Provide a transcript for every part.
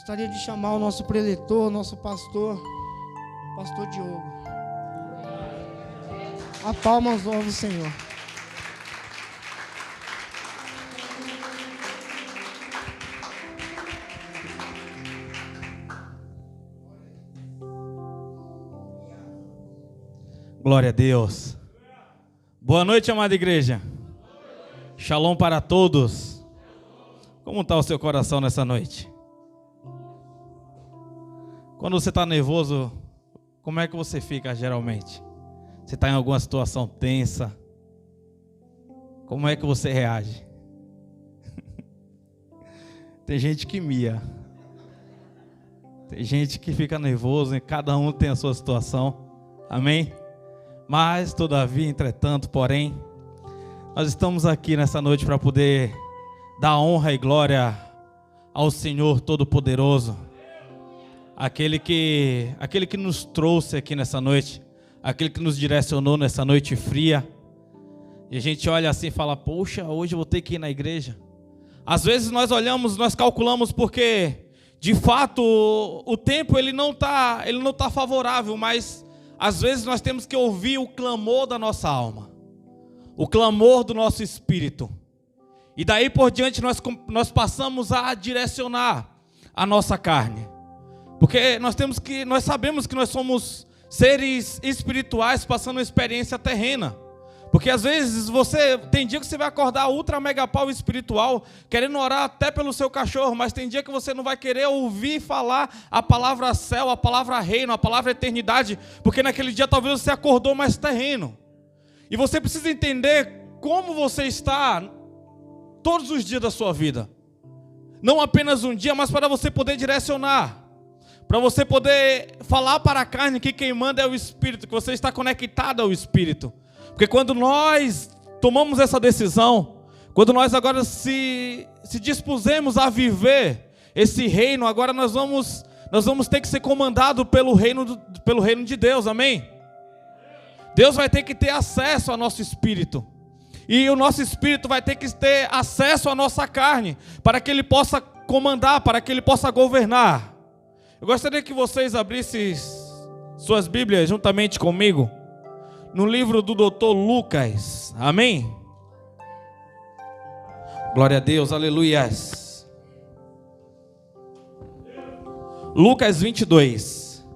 Gostaria de chamar o nosso preletor, nosso pastor, pastor Diogo. A palmas ao Senhor. Glória a Deus. Boa noite, amada igreja. Shalom para todos. Como está o seu coração nessa noite? Quando você está nervoso, como é que você fica geralmente? Você está em alguma situação tensa? Como é que você reage? Tem gente que mia. Tem gente que fica nervoso e cada um tem a sua situação. Amém? Mas, todavia, entretanto, porém, nós estamos aqui nessa noite para poder dar honra e glória ao Senhor Todo-Poderoso, aquele que nos trouxe aqui nessa noite, aquele que nos direcionou nessa noite fria. E a gente olha assim e fala, poxa, hoje eu vou ter que ir na igreja. Às vezes nós olhamos, nós calculamos porque, de fato, o tempo ele não tá favorável, mas às vezes nós temos que ouvir o clamor da nossa alma, o clamor do nosso espírito. E daí por diante nós passamos a direcionar a nossa carne. Porque nós sabemos que nós somos seres espirituais passando uma experiência terrena. Porque às vezes tem dia que você vai acordar ultra mega pau espiritual, querendo orar até pelo seu cachorro, mas tem dia que você não vai querer ouvir falar a palavra céu, a palavra reino, a palavra eternidade, porque naquele dia talvez você acordou mais terreno. E você precisa entender como você está todos os dias da sua vida. Não apenas um dia, mas para você poder direcionar. Para você poder falar para a carne que quem manda é o Espírito, que você está conectado ao Espírito. Porque quando nós tomamos essa decisão, quando nós agora se dispusemos a viver esse reino, agora nós vamos ter que ser comandado pelo reino de Deus, amém? Deus vai ter que ter acesso ao nosso espírito. E o nosso espírito vai ter que ter acesso à nossa carne, para que ele possa comandar, para que ele possa governar. Eu gostaria que vocês abrissem suas Bíblias juntamente comigo no livro do Dr. Lucas, amém? Glória a Deus, aleluias. Lucas 22.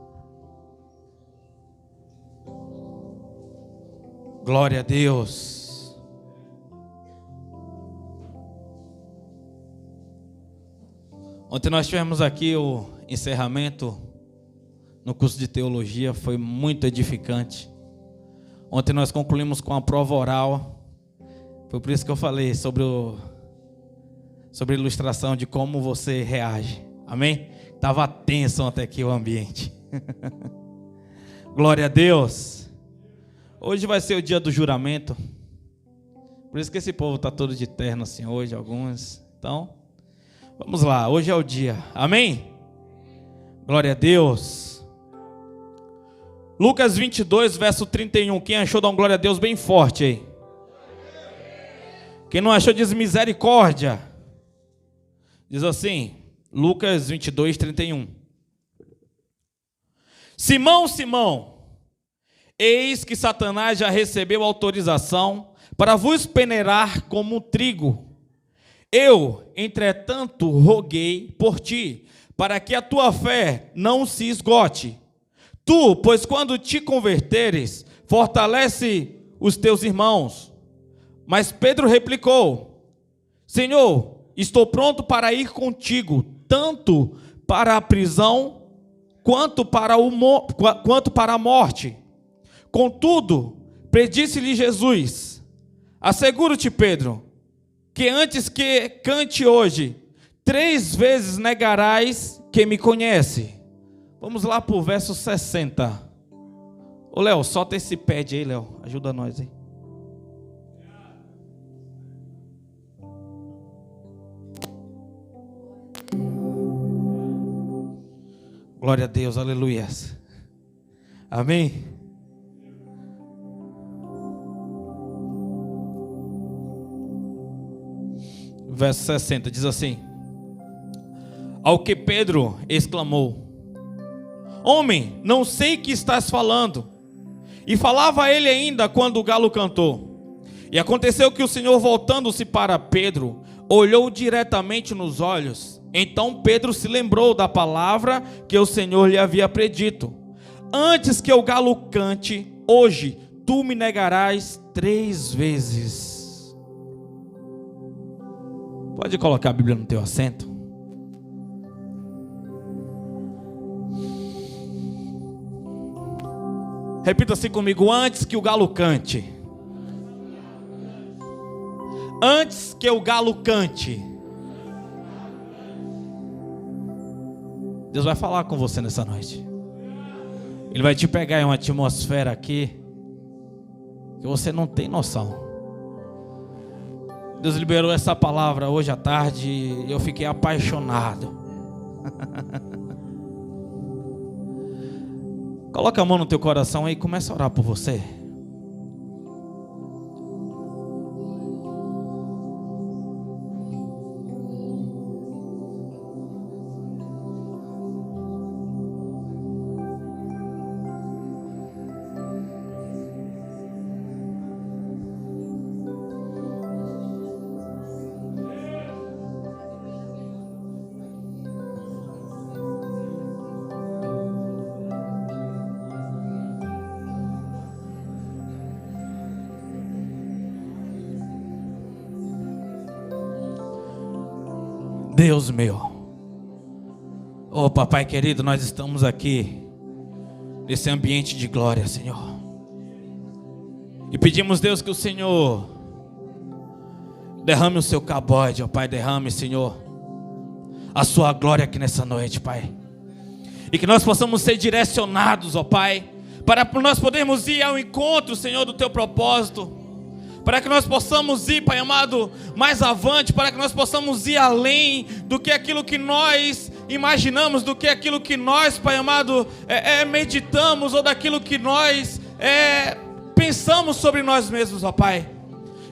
Glória a Deus. Ontem nós tivemos aqui o encerramento no curso de teologia, foi muito edificante. Ontem nós concluímos com a prova oral. Foi por isso que eu falei sobre a ilustração de como você reage. Amém? Estava tenso até aqui o ambiente. Glória a Deus. Hoje vai ser o dia do juramento. Por isso que esse povo está todo de terno assim hoje, alguns. Então, vamos lá. Hoje é o dia. Amém? Glória a Deus. Lucas 22, verso 31. Quem achou, dá uma glória a Deus bem forte aí. Quem não achou, diz misericórdia. Diz assim, Lucas 22, 31. Simão, Simão, eis que Satanás já recebeu autorização para vos peneirar como trigo. Eu, entretanto, roguei por ti, para que a tua fé não se esgote. Tu, pois quando te converteres, fortalece os teus irmãos. Mas Pedro replicou, Senhor, estou pronto para ir contigo, tanto para a prisão, quanto para a morte. Contudo, predisse-lhe Jesus, asseguro-te, Pedro, que antes que cante hoje, 3 vezes negarás que me conhece. Vamos lá para o verso 60. Ô Léo, solta esse pad aí, Léo. Ajuda nós aí. Glória a Deus, aleluia. Amém? Verso 60 diz assim: Ao que Pedro exclamou: Homem, não sei que estás falando. E falava ele ainda quando o galo cantou. E aconteceu que o Senhor, voltando-se para Pedro, olhou diretamente nos olhos. Então Pedro se lembrou da palavra que o Senhor lhe havia predito: Antes que o galo cante, hoje tu me negarás 3 vezes. Pode colocar a Bíblia no teu assento. Repita assim comigo: antes que o galo cante. Antes que o galo cante. Deus vai falar com você nessa noite. Ele vai te pegar em uma atmosfera aqui que você não tem noção. Deus liberou essa palavra hoje à tarde e eu fiquei apaixonado. Coloca a mão no teu coração aí e começa a orar por você. Deus meu, oh papai querido, nós estamos aqui nesse ambiente de glória, Senhor, e pedimos, Deus, que o Senhor derrame o seu cabode, ó Pai, derrame, Senhor, a sua glória aqui nessa noite, Pai, e que nós possamos ser direcionados, ó Pai, para nós podermos ir ao encontro, Senhor, do teu propósito, para que nós possamos ir, Pai amado, mais avante, para que nós possamos ir além do que aquilo que nós imaginamos, do que aquilo que nós, Pai amado, meditamos, ou daquilo que nós pensamos sobre nós mesmos, ó Pai.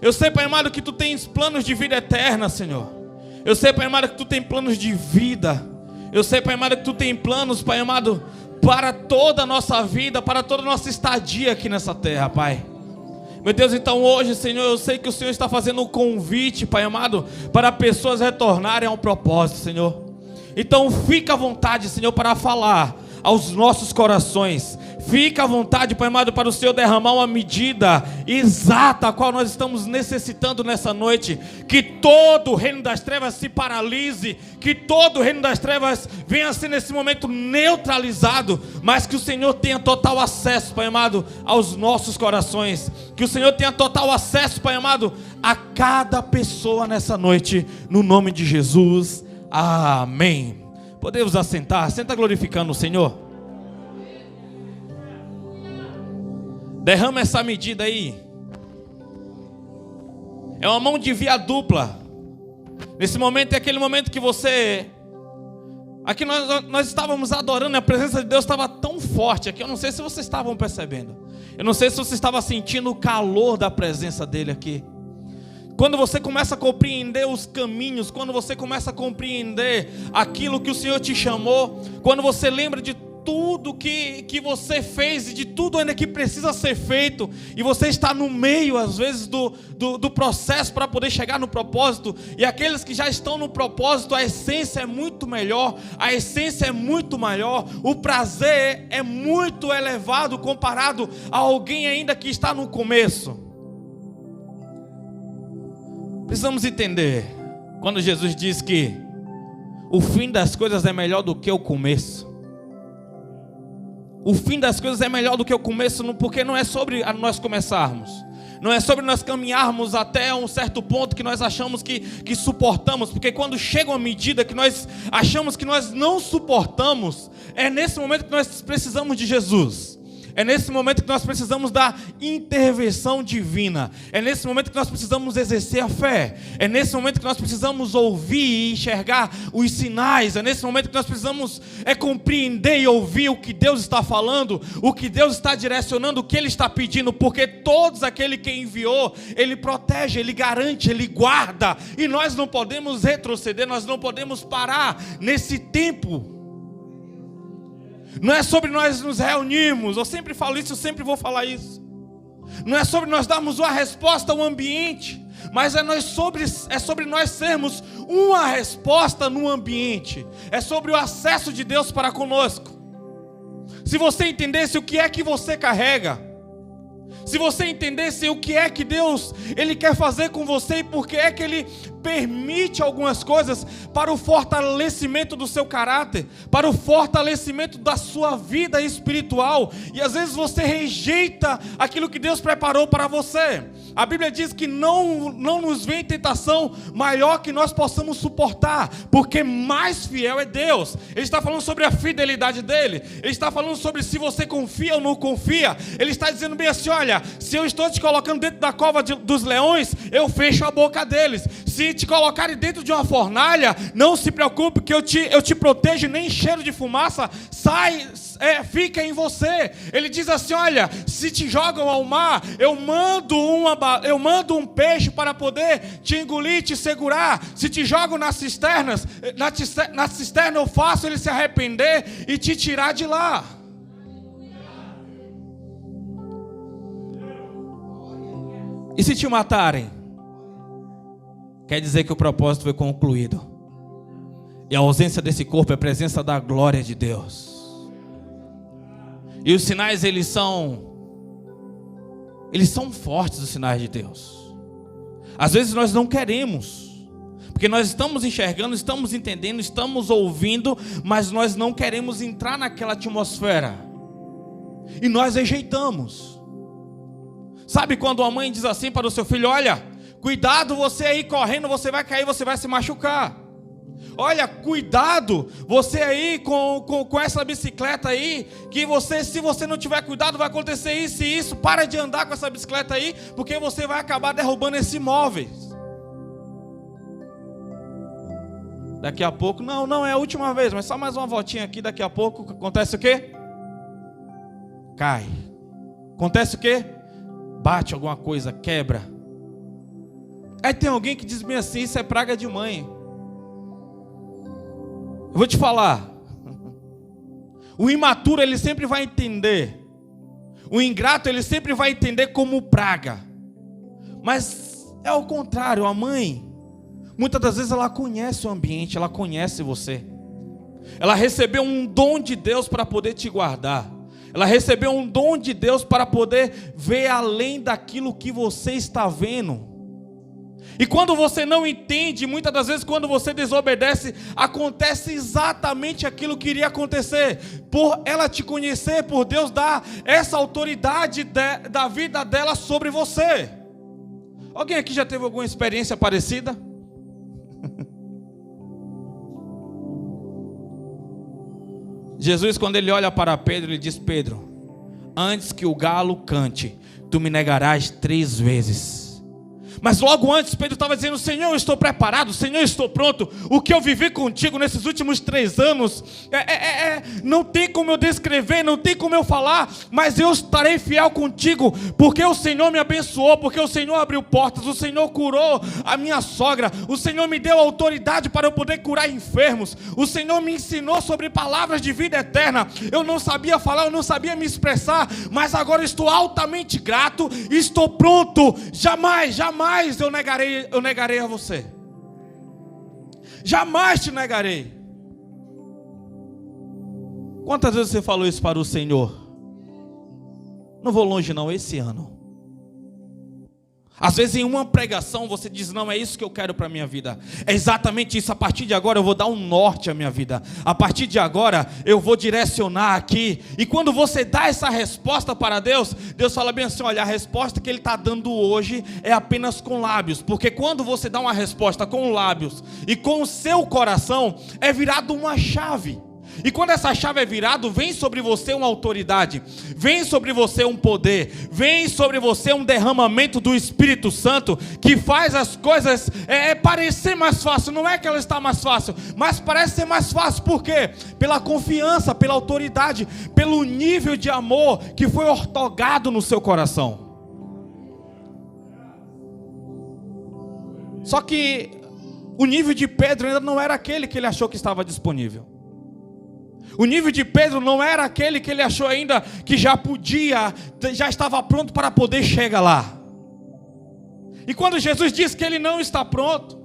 Eu sei, Pai amado, que Tu tens planos de vida eterna, Senhor. Eu sei, Pai amado, que Tu tens planos de vida. Eu sei, Pai amado, que Tu tens planos, Pai amado, para toda a nossa vida, para toda a nossa estadia aqui nessa terra, Pai. Meu Deus, então hoje, Senhor, eu sei que o Senhor está fazendo um convite, Pai amado, para pessoas retornarem ao propósito, Senhor. Então fica à vontade, Senhor, para falar aos nossos corações. Fica à vontade, Pai amado, para o Senhor derramar uma medida exata a qual nós estamos necessitando nessa noite. Que todo o reino das trevas se paralise, que todo o reino das trevas venha a ser nesse momento neutralizado, mas que o Senhor tenha total acesso, Pai amado, aos nossos corações. Que o Senhor tenha total acesso, Pai amado, a cada pessoa nessa noite, no nome de Jesus. Amém. Podemos assentar, senta glorificando o Senhor. Derrama essa medida aí. É uma mão de via dupla. Nesse momento é aquele momento que você... Aqui nós estávamos adorando, a presença de Deus estava tão forte aqui. Eu não sei se vocês estavam percebendo. Eu não sei se você estava sentindo o calor da presença dele aqui. Quando você começa a compreender os caminhos, quando você começa a compreender aquilo que o Senhor te chamou, quando você lembra de tudo que você fez e de tudo ainda que precisa ser feito, e você está no meio às vezes do processo para poder chegar no propósito, e aqueles que já estão no propósito, a essência é muito melhor, a essência é muito maior, o prazer é muito elevado comparado a alguém ainda que está no começo. Precisamos entender, quando Jesus diz que o fim das coisas é melhor do que o começo. O fim das coisas é melhor do que o começo, porque não é sobre nós começarmos. Não é sobre nós caminharmos até um certo ponto que nós achamos que suportamos. Porque quando chega uma medida que nós achamos que nós não suportamos, é nesse momento que nós precisamos de Jesus. É nesse momento que nós precisamos da intervenção divina. É nesse momento que nós precisamos exercer a fé. É nesse momento que nós precisamos ouvir e enxergar os sinais. É nesse momento que nós precisamos compreender e ouvir o que Deus está falando, o que Deus está direcionando, o que Ele está pedindo. Porque todos aquele que enviou, Ele protege, Ele garante, Ele guarda. E nós não podemos retroceder, nós não podemos parar nesse tempo. Não é sobre nós nos reunirmos, eu sempre falo isso, eu sempre vou falar isso. Não é sobre nós darmos uma resposta ao ambiente, mas é sobre nós sermos uma resposta no ambiente. É sobre o acesso de Deus para conosco. Se você entendesse o que é que você carrega, se você entendesse o que é que Deus Ele quer fazer com você e por que é que Ele permite algumas coisas para o fortalecimento do seu caráter, para o fortalecimento da sua vida espiritual, e às vezes você rejeita aquilo que Deus preparou para você. A Bíblia diz que não nos vem tentação maior que nós possamos suportar, porque mais fiel é Deus. Ele está falando sobre a fidelidade dele, ele está falando sobre se você confia ou não confia. Ele está dizendo bem assim: olha, se eu estou te colocando dentro da cova dos leões, eu fecho a boca deles. Se te colocarem dentro de uma fornalha, não se preocupe que eu te protejo, nem cheiro de fumaça fica em você. Ele diz assim: olha, se te jogam ao mar, eu mando um peixe para poder te engolir, te segurar. Se te jogam na cisterna eu faço ele se arrepender e te tirar de lá. E se te matarem? Quer dizer que o propósito foi concluído. E a ausência desse corpo é a presença da glória de Deus. E os sinais, eles são fortes, os sinais de Deus. Às vezes nós não queremos, porque nós estamos enxergando, estamos entendendo, estamos ouvindo, mas nós não queremos entrar naquela atmosfera. E nós rejeitamos. Sabe quando a mãe diz assim para o seu filho: olha, cuidado você aí correndo, você vai cair, você vai se machucar. Olha, cuidado você aí com essa bicicleta aí, que se você não tiver cuidado vai acontecer isso e isso. Para de andar com essa bicicleta aí, porque você vai acabar derrubando esses móveis. Daqui a pouco, não é a última vez, mas só mais uma voltinha aqui. Daqui a pouco acontece o quê? Cai. Acontece o quê? Bate alguma coisa, quebra. Aí tem alguém que diz bem assim: isso é praga de mãe. Eu vou te falar, o imaturo ele sempre vai entender, o ingrato ele sempre vai entender como praga. Mas é o contrário, a mãe, muitas das vezes ela conhece o ambiente, ela conhece você. Ela recebeu um dom de Deus para poder te guardar. Ela recebeu um dom de Deus para poder ver além daquilo que você está vendo. E quando você não entende, muitas das vezes quando você desobedece, acontece exatamente aquilo que iria acontecer. Por ela te conhecer, por Deus dar essa autoridade da vida dela sobre você. Alguém aqui já teve alguma experiência parecida? Jesus, quando ele olha para Pedro, ele diz: Pedro, antes que o galo cante, tu me negarás 3 vezes. Mas logo antes Pedro estava dizendo: Senhor, eu estou preparado, Senhor, eu estou pronto. O que eu vivi contigo nesses últimos 3 anos não tem como eu descrever, não tem como eu falar. Mas eu estarei fiel contigo, porque o Senhor me abençoou, porque o Senhor abriu portas, o Senhor curou a minha sogra, o Senhor me deu autoridade para eu poder curar enfermos, o Senhor me ensinou sobre palavras de vida eterna. Eu não sabia falar, eu não sabia me expressar, mas agora estou altamente grato, estou pronto. Jamais eu negarei a você. Jamais te negarei. Quantas vezes você falou isso para o Senhor? Não vou longe não, esse ano. Às vezes em uma pregação você diz: não, é isso que eu quero para a minha vida. É exatamente isso. A partir de agora eu vou dar um norte à minha vida. A partir de agora eu vou direcionar aqui. E quando você dá essa resposta para Deus, Deus fala bem assim: olha, a resposta que Ele está dando hoje é apenas com lábios. Porque quando você dá uma resposta com lábios e com o seu coração, é virado uma chave. E quando essa chave é virada, vem sobre você uma autoridade, vem sobre você um poder, vem sobre você um derramamento do Espírito Santo, que faz as coisas parecer mais fácil. Não é que ela está mais fácil, mas parece ser mais fácil. Por quê? Pela confiança, pela autoridade, pelo nível de amor que foi ortogado no seu coração. Só que o nível de Pedro ainda não era aquele que ele achou que estava disponível. O nível de Pedro não era aquele que ele achou ainda que já estava pronto para poder chegar lá. E quando Jesus diz que ele não está pronto,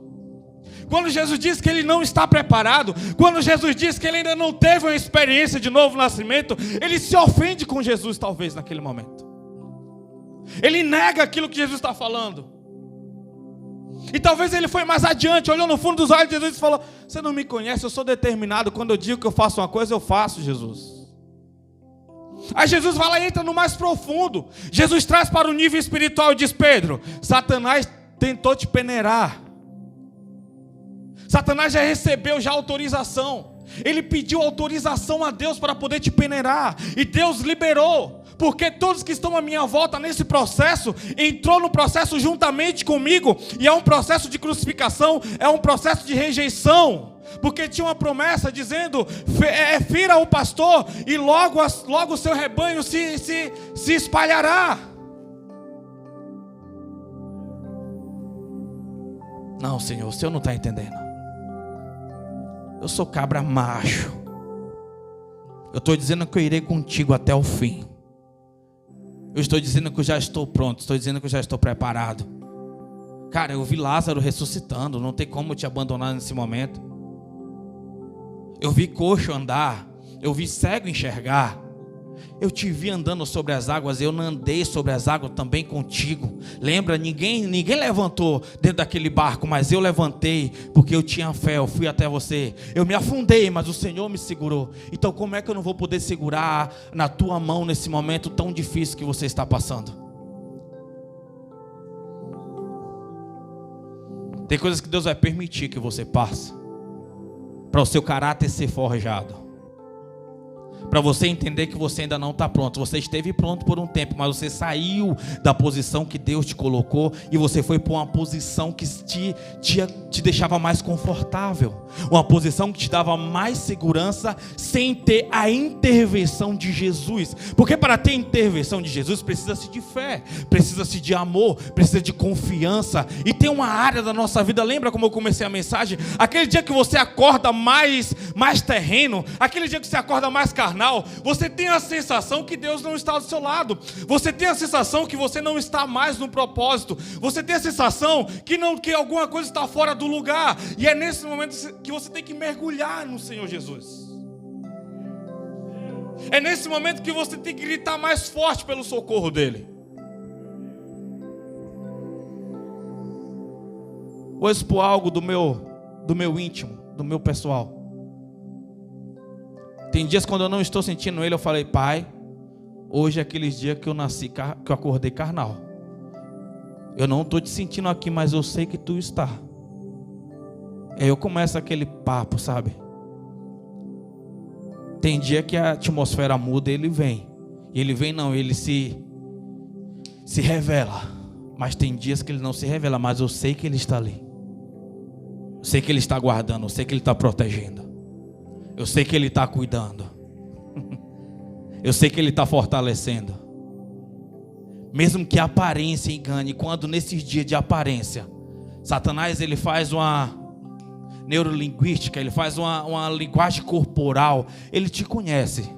quando Jesus diz que ele não está preparado, quando Jesus diz que ele ainda não teve uma experiência de novo nascimento, ele se ofende com Jesus talvez naquele momento. Ele nega aquilo que Jesus está falando. E talvez ele foi mais adiante, olhou no fundo dos olhos de Jesus e falou: você não me conhece, eu sou determinado. Quando eu digo que eu faço uma coisa, eu faço, Jesus. Aí Jesus vai lá e entra no mais profundo. Jesus traz para o nível espiritual e diz: Pedro, Satanás tentou te peneirar. Satanás já recebeu autorização. Ele pediu autorização a Deus para poder te peneirar. E Deus liberou. Porque todos que estão à minha volta nesse processo, entrou no processo juntamente comigo. E é um processo de crucificação, é um processo de rejeição. Porque tinha uma promessa dizendo: fira o pastor e logo o seu rebanho se espalhará. Não, Senhor, o Senhor não está entendendo. Eu sou cabra macho. Eu estou dizendo que eu irei contigo até o fim. Eu estou dizendo que eu já estou pronto. Estou dizendo que eu já estou preparado. Cara, eu vi Lázaro ressuscitando. Não tem como eu te abandonar nesse momento. Eu vi coxo andar. Eu vi cego enxergar. Eu te vi andando sobre as águas. Eu não andei sobre as águas também contigo. Lembra? Ninguém levantou dentro daquele barco, mas eu levantei porque eu tinha fé. Eu fui até você. Eu me afundei, mas o Senhor me segurou. Então como é que eu não vou poder segurar na tua mão nesse momento tão difícil que você está passando? Tem coisas que Deus vai permitir que você passe para o seu caráter ser forjado, para você entender que você ainda não está pronto. Você esteve pronto por um tempo, mas você saiu da posição que Deus te colocou e você foi para uma posição que te deixava mais confortável, uma posição que te dava mais segurança, sem ter a intervenção de Jesus. Porque para ter intervenção de Jesus precisa-se de fé, precisa-se de amor, precisa de confiança. E tem uma área da nossa vida, lembra como eu comecei a mensagem? Aquele dia que você acorda mais terreno, aquele dia que você acorda mais carnal, você tem a sensação que Deus não está do seu lado. Você tem a sensação que você não está mais no propósito. Você tem a sensação que alguma coisa está fora do lugar. E é nesse momento que você tem que mergulhar no Senhor Jesus. É nesse momento que você tem que gritar mais forte pelo socorro dele. Vou expor algo do meu íntimo, do meu pessoal. Tem dias quando eu não estou sentindo ele, eu falei: Pai, hoje é aqueles dias que eu nasci, que eu acordei carnal. Eu não estou te sentindo aqui, mas eu sei que tu está. Aí eu começo aquele papo, sabe? Tem dia que a atmosfera muda, ele vem. E ele vem não, ele se revela. Mas tem dias que ele não se revela, mas eu sei que ele está ali. Eu sei que ele está guardando, eu sei que ele está protegendo. Eu sei que ele está cuidando. Eu sei que ele está fortalecendo. Mesmo que a aparência engane. Quando nesses dias de aparência, Satanás ele faz uma neurolinguística, ele faz uma linguagem corporal. Ele te conhece.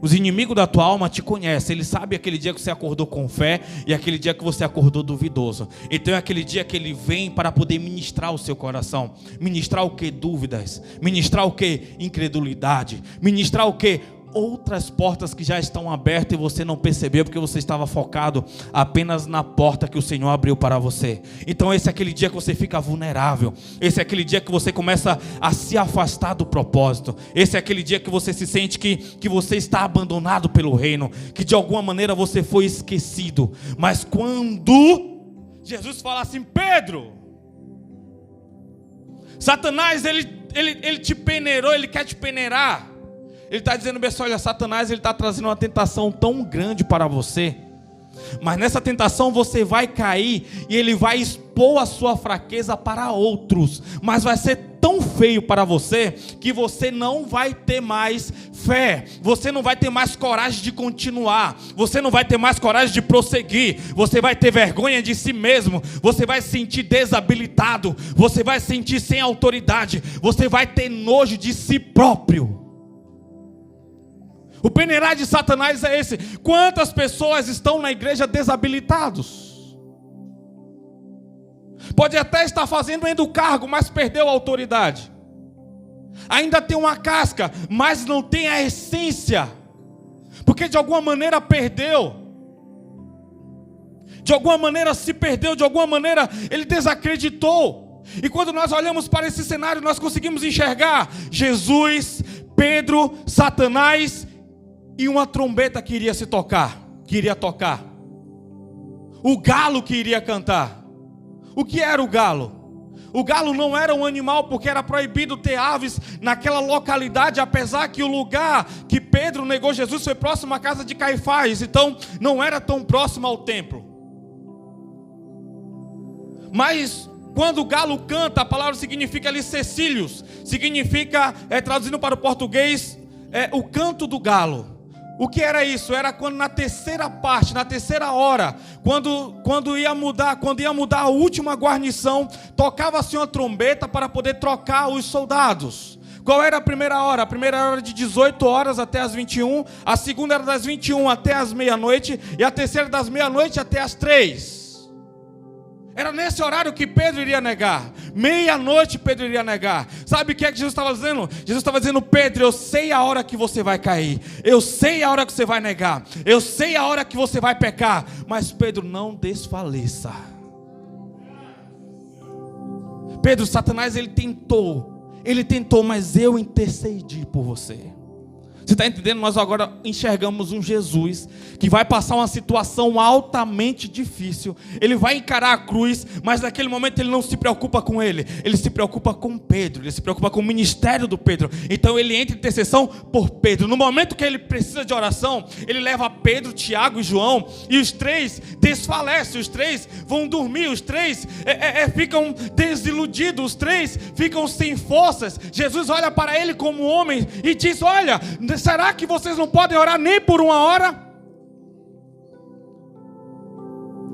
Os inimigos da tua alma te conhecem. Ele sabe aquele dia que você acordou com fé e aquele dia que você acordou duvidoso. Então é aquele dia que ele vem para poder ministrar o seu coração. Ministrar o que? Dúvidas. Ministrar o que? Incredulidade. Ministrar o que? Outras portas que já estão abertas e você não percebeu porque você estava focado apenas na porta que o Senhor abriu para você. Então esse é aquele dia que você fica vulnerável. Esse é aquele dia que você começa a se afastar do propósito. Esse é aquele dia que você se sente que você está abandonado pelo reino, que de alguma maneira você foi esquecido. Mas quando Jesus fala assim: Pedro, Satanás ele te peneirou, ele quer te peneirar. Ele está dizendo bem assim, olha, Satanás ele está trazendo uma tentação tão grande para você, mas nessa tentação você vai cair e ele vai expor a sua fraqueza para outros, mas vai ser tão feio para você que você não vai ter mais fé, você não vai ter mais coragem de continuar, você não vai ter mais coragem de prosseguir, você vai ter vergonha de si mesmo, você vai se sentir desabilitado, você vai se sentir sem autoridade, você vai ter nojo de si próprio. O peneirar de Satanás é esse. Quantas pessoas estão na igreja desabilitados? Pode até estar fazendo ainda o cargo, mas perdeu a autoridade. Ainda tem uma casca, mas não tem a essência. Porque de alguma maneira perdeu. De alguma maneira se perdeu, de alguma maneira ele desacreditou. E quando nós olhamos para esse cenário, nós conseguimos enxergar Jesus, Pedro, Satanás e uma trombeta que iria se tocar, que iria tocar. O galo que iria cantar. O que era o galo? O galo não era um animal, porque era proibido ter aves naquela localidade, apesar que o lugar que Pedro negou Jesus foi próximo à casa de Caifás, então não era tão próximo ao templo. Mas quando o galo canta, a palavra significa ali cecílios, significa, traduzindo para o português, o canto do galo. O que era isso? Era quando na terceira parte, na terceira hora, quando ia mudar a última guarnição, tocava-se uma trombeta para poder trocar os soldados. Qual era a primeira hora? A primeira era de 18 horas até as 21, a segunda era das 21 até as meia-noite, e a terceira das meia-noite até as 3. Era nesse horário que Pedro iria negar. Meia-noite Pedro iria negar. Sabe o que é que Jesus estava dizendo? Jesus estava dizendo, Pedro, eu sei a hora que você vai cair. Eu sei a hora que você vai negar. Eu sei a hora que você vai pecar. Mas Pedro, não desfaleça. Pedro, Satanás, ele tentou, mas eu intercedi por você. Você está entendendo? Nós agora enxergamos um Jesus que vai passar uma situação altamente difícil. Ele vai encarar a cruz, mas naquele momento ele não se preocupa com ele. Ele se preocupa com Pedro, ele se preocupa com o ministério do Pedro. Então ele entra em intercessão por Pedro. No momento que ele precisa de oração, ele leva Pedro, Tiago e João, e os três desfalecem, os três vão dormir, os três ficam desiludidos, os três ficam sem forças. Jesus olha para ele como homem e diz, olha, será que vocês não podem orar nem por uma hora?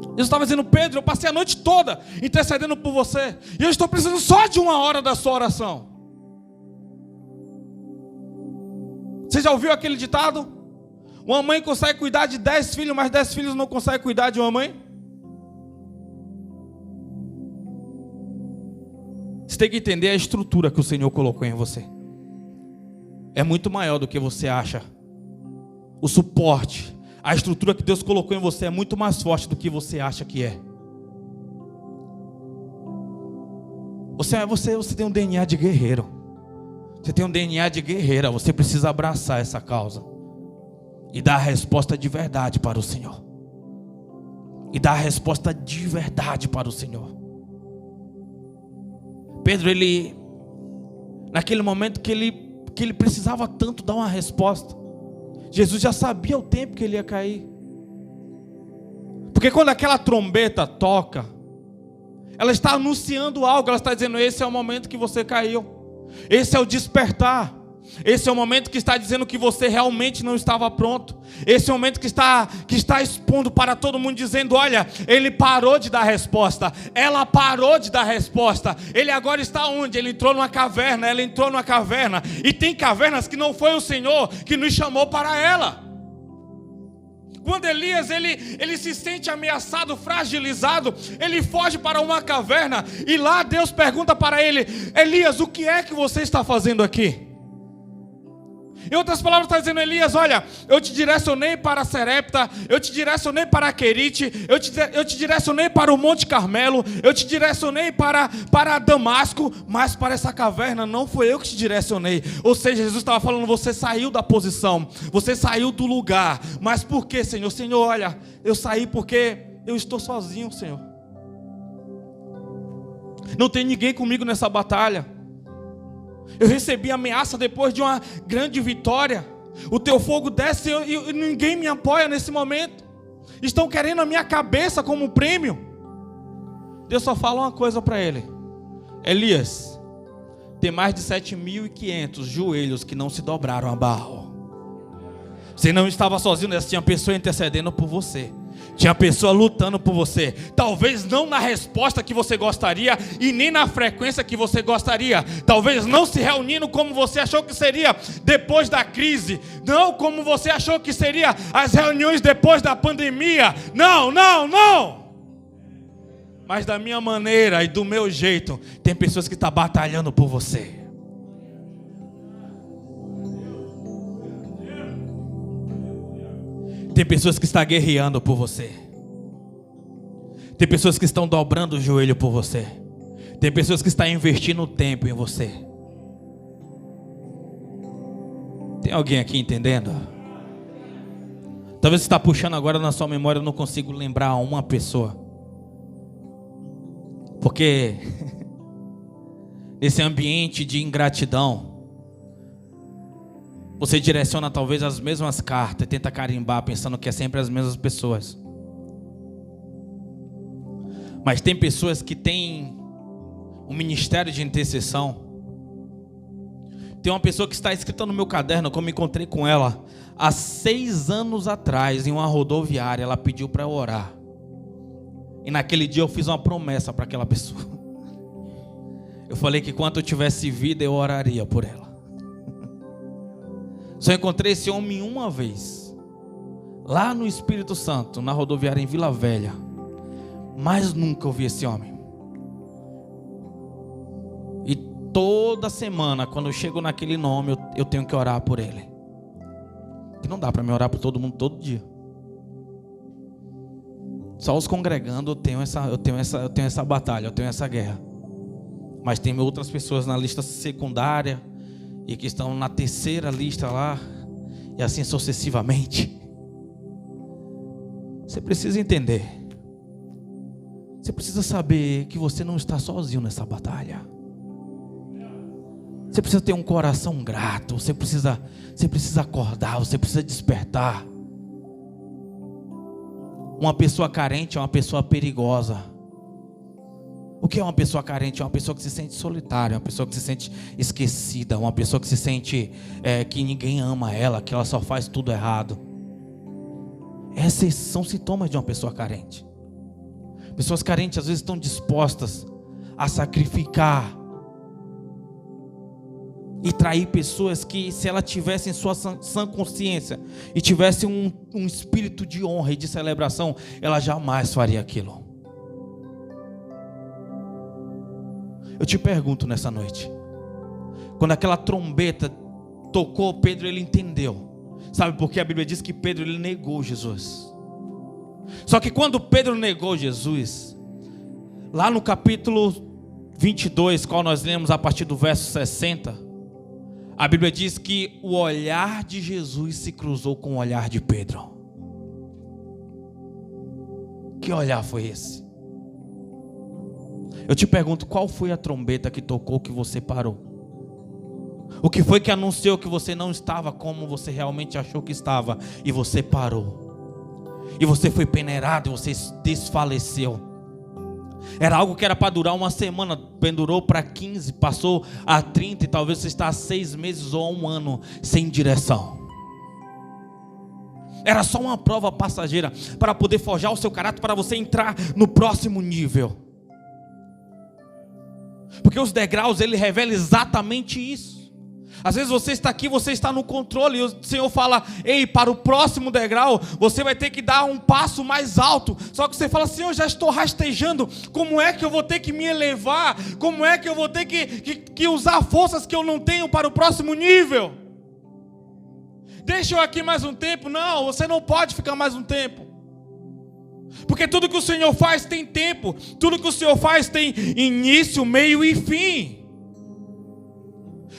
Jesus estava dizendo, Pedro, eu passei a noite toda intercedendo por você, e eu estou precisando só de uma hora da sua oração. Você já ouviu aquele ditado? Uma mãe consegue cuidar de 10 filhos, mas 10 filhos não conseguem cuidar de uma mãe? Você tem que entender a estrutura que o Senhor colocou em você. É muito maior do que você acha. O suporte, a estrutura que Deus colocou em você é muito mais forte do que você acha que é. Você tem um DNA de guerreiro. Você tem um DNA de guerreira. Você precisa abraçar essa causa e dar a resposta de verdade para o Senhor. E dar a resposta de verdade para o Senhor. Pedro, naquele momento que ele precisava tanto dar uma resposta, Jesus já sabia o tempo que ele ia cair. Porque quando aquela trombeta toca, ela está anunciando algo, ela está dizendo, esse é o momento que você caiu, esse é o despertar, esse é o momento que está dizendo que você realmente não estava pronto, esse é o momento que está expondo para todo mundo, dizendo, olha, ele parou de dar resposta, ela parou de dar resposta, ele agora está onde? Ele entrou numa caverna, ela entrou numa caverna, e tem cavernas que não foi o Senhor que nos chamou para ela. Quando Elias ele se sente ameaçado, fragilizado, ele foge para uma caverna, e lá Deus pergunta para ele, Elias, o que é que você está fazendo aqui? Em outras palavras, está dizendo, Elias, olha, eu te direcionei para Serepta, eu te direcionei para Querite, eu te direcionei para o Monte Carmelo, eu te direcionei para Damasco, mas para essa caverna não foi eu que te direcionei. Ou seja, Jesus estava falando, você saiu da posição, você saiu do lugar. Mas por quê, Senhor? Senhor, olha, eu saí porque eu estou sozinho, Senhor. Não tem ninguém comigo nessa batalha. Eu recebi ameaça depois de uma grande vitória. O teu fogo desce e ninguém me apoia nesse momento. Estão querendo a minha cabeça como prêmio. Deus só fala uma coisa para ele: Elias, tem mais de 7.500 joelhos que não se dobraram a Baal. Você não estava sozinho, tinha pessoa intercedendo por você. Tinha pessoa lutando por você. Talvez não na resposta que você gostaria e nem na frequência que você gostaria. Talvez não se reunindo como você achou que seria depois da crise. Não como você achou que seria as reuniões depois da pandemia. Não. Mas da minha maneira e do meu jeito, tem pessoas que estão batalhando por você. Tem pessoas que estão guerreando por você. Tem pessoas que estão dobrando o joelho por você. Tem pessoas que estão investindo tempo em você. Tem alguém aqui entendendo? Talvez você está puxando agora na sua memória, eu não consigo lembrar uma pessoa. Porque nesse ambiente de ingratidão, você direciona talvez as mesmas cartas e tenta carimbar pensando que é sempre as mesmas pessoas. Mas tem pessoas que têm um ministério de intercessão. Tem uma pessoa que está escrita no meu caderno, que eu me encontrei com ela há 6 anos atrás, em uma rodoviária. Ela pediu para eu orar. E naquele dia eu fiz uma promessa para aquela pessoa. Eu falei que enquanto eu tivesse vida eu oraria por ela. Só encontrei esse homem uma vez, lá no Espírito Santo, na rodoviária em Vila Velha. Mas nunca eu vi esse homem. E toda semana, quando eu chego naquele nome, eu tenho que orar por ele. Que não dá para me orar por todo mundo todo dia. Só os congregando eu tenho essa batalha, eu tenho essa guerra. Mas tem outras pessoas na lista secundária e que estão na terceira lista lá, e assim sucessivamente. Você precisa entender. Você precisa saber que você não está sozinho nessa batalha. Você precisa ter um coração grato. Você precisa acordar, você precisa despertar. Uma pessoa carente é uma pessoa perigosa. O que é uma pessoa carente? É uma pessoa que se sente solitária, uma pessoa que se sente esquecida, uma pessoa que se sente que ninguém ama ela, que ela só faz tudo errado. Esses são sintomas de uma pessoa carente. Pessoas carentes às vezes estão dispostas a sacrificar e trair pessoas que, se ela tivesse em sua sã consciência e tivesse um espírito de honra e de celebração, ela jamais faria aquilo. Eu te pergunto nessa noite, quando aquela trombeta tocou, Pedro ele entendeu. Sabe por quê? A Bíblia diz que Pedro ele negou Jesus. Só que quando Pedro negou Jesus, lá no capítulo 22, qual nós lemos a partir do verso 60, a Bíblia diz que o olhar de Jesus se cruzou com o olhar de Pedro. Que olhar foi esse? Eu te pergunto, qual foi a trombeta que tocou que você parou? O que foi que anunciou que você não estava como você realmente achou que estava e você parou? E você foi peneirado e você desfaleceu. Era algo que era para durar uma semana, pendurou para 15, passou a 30 e talvez você está há 6 meses ou 1 ano sem direção. Era só uma prova passageira para poder forjar o seu caráter, para você entrar no próximo nível. Porque os degraus, ele revela exatamente isso. Às vezes você está aqui, você está no controle e o Senhor fala: ei, para o próximo degrau, você vai ter que dar um passo mais alto. Só que você fala: Senhor, já estou rastejando, como é que eu vou ter que me elevar? Como é que eu vou ter que usar forças que eu não tenho para o próximo nível? Deixa eu aqui mais um tempo. Não, você não pode ficar mais um tempo. Porque tudo que o Senhor faz tem tempo. Tudo que o Senhor faz tem início, meio e fim.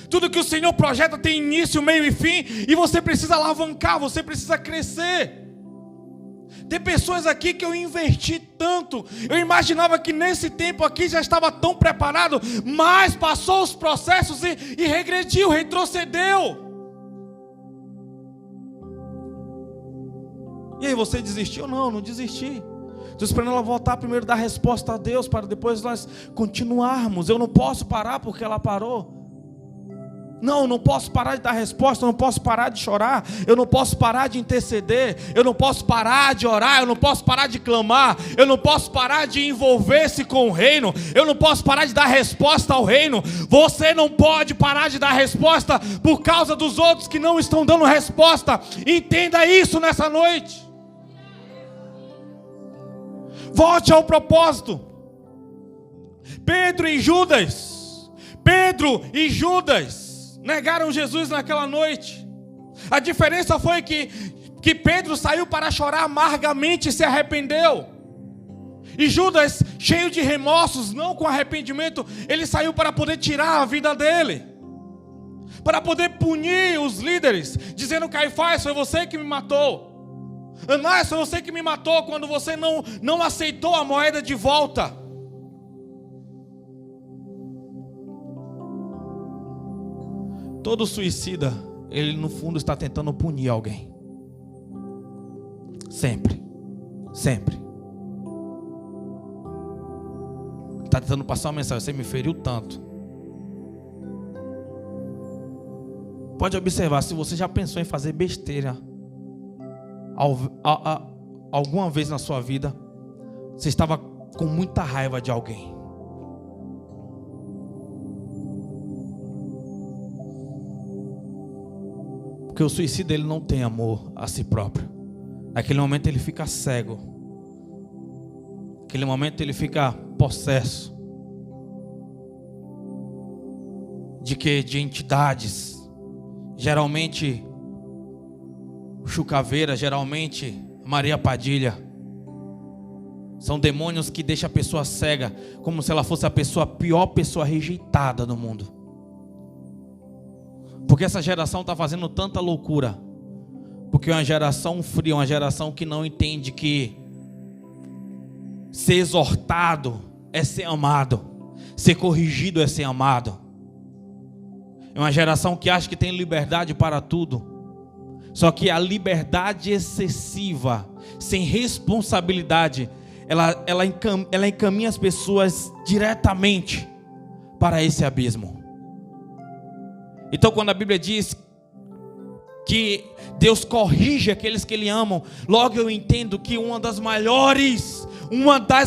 Tudo que o Senhor projeta tem início, meio e fim. E você precisa alavancar, você precisa crescer. Tem pessoas aqui que eu investi tanto. Eu imaginava que nesse tempo aqui já estava tão preparado, mas passou os processos e regrediu, retrocedeu. E aí, você desistiu? Não desisti. Estou esperando ela voltar primeiro, dar resposta a Deus, para depois nós continuarmos. Eu não posso parar porque ela parou. Não posso parar de dar resposta, eu não posso parar de chorar, eu não posso parar de interceder, eu não posso parar de orar, eu não posso parar de clamar, eu não posso parar de envolver-se com o reino, eu não posso parar de dar resposta ao reino. Você não pode parar de dar resposta por causa dos outros que não estão dando resposta. Entenda isso nessa noite. Volte ao propósito. Pedro e Judas negaram Jesus naquela noite. A diferença foi que Pedro saiu para chorar amargamente e se arrependeu. E Judas, cheio de remorsos, não com arrependimento, ele saiu para poder tirar a vida dele, para poder punir os líderes, dizendo: Caifás, foi você que me matou. Anás, foi você que me matou quando você não aceitou a moeda de volta. Todo suicida, ele no fundo está tentando punir alguém. Sempre. Está tentando passar uma mensagem: você me feriu tanto. Pode observar, se você já pensou em fazer besteira alguma vez na sua vida, você estava com muita raiva de alguém. Porque o suicida, ele não tem amor a si próprio. Naquele momento ele fica cego. Naquele momento ele fica possesso de entidades. Geralmente Chucaveira, geralmente Maria Padilha. São demônios que deixam a pessoa cega, como se ela fosse a pior pessoa rejeitada do mundo. Porque essa geração está fazendo tanta loucura. Porque é uma geração fria, uma geração que não entende que ser exortado é ser amado, ser corrigido é ser amado. É uma geração que acha que tem liberdade para tudo. Só que a liberdade excessiva, sem responsabilidade, ela encaminha as pessoas diretamente para esse abismo. Então, quando a Bíblia diz que Deus corrige aqueles que Ele amam, logo eu entendo que uma das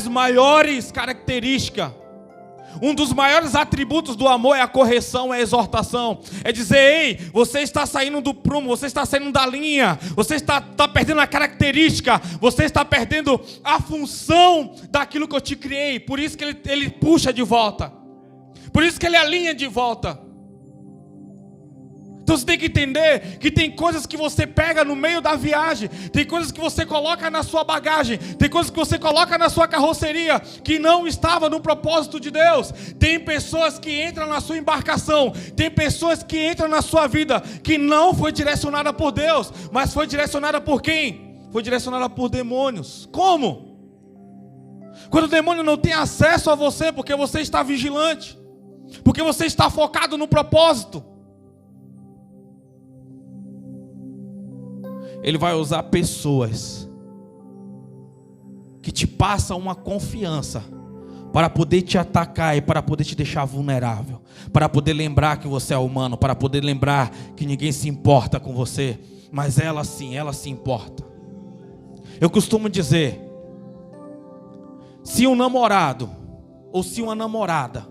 maiores características, um dos maiores atributos do amor é a correção, é a exortação. É dizer: ei, você está saindo do prumo, você está saindo da linha, você está perdendo a característica, você está perdendo a função daquilo que eu te criei. Por isso que ele puxa de volta, por isso que Ele alinha de volta. Então você tem que entender que tem coisas que você pega no meio da viagem, tem coisas que você coloca na sua bagagem, tem coisas que você coloca na sua carroceria que não estava no propósito de Deus. Tem pessoas que entram na sua embarcação, tem pessoas que entram na sua vida que não foi direcionada por Deus, mas foi direcionada por quem? Foi direcionada por demônios. Como? Quando o demônio não tem acesso a você, porque você está vigilante, porque você está focado no propósito. Ele vai usar pessoas que te passam uma confiança para poder te atacar e para poder te deixar vulnerável, para poder lembrar que você é humano, para poder lembrar que ninguém se importa com você, mas ela sim, ela se importa. Eu costumo dizer, se um namorado ou se uma namorada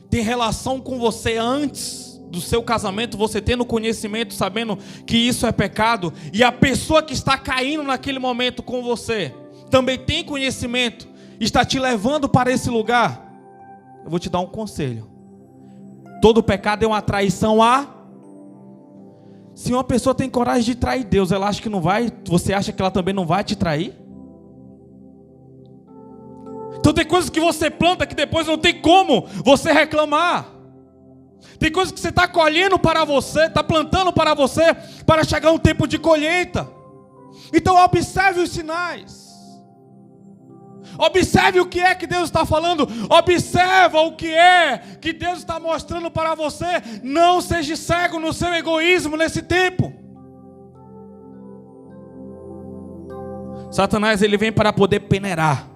tem relação com você antes do seu casamento, você tendo conhecimento, sabendo que isso é pecado, e a pessoa que está caindo naquele momento com você também tem conhecimento, está te levando para esse lugar, eu vou te dar um conselho: todo pecado é uma traição a... Se uma pessoa tem coragem de trair Deus, ela acha que não vai, você acha que ela também não vai te trair? Então tem coisas que você planta que depois não tem como você reclamar. Tem coisas que você está colhendo para você, está plantando para você, para chegar um tempo de colheita. Então observe os sinais. Observe o que é que Deus está falando. Observa o que é que Deus está mostrando para você. Não seja cego no seu egoísmo nesse tempo. Satanás, ele vem para poder peneirar,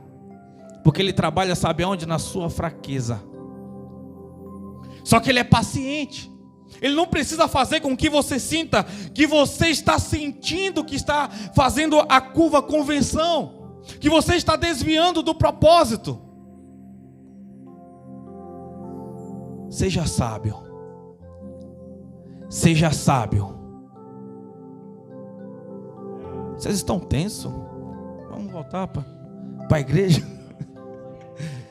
porque ele trabalha, sabe aonde? Na sua fraqueza. Só que ele é paciente. Ele não precisa fazer com que você sinta que você está sentindo que está fazendo a curva convenção, que você está desviando do propósito. Seja sábio. Seja sábio. Vocês estão tensos? Vamos voltar para a igreja.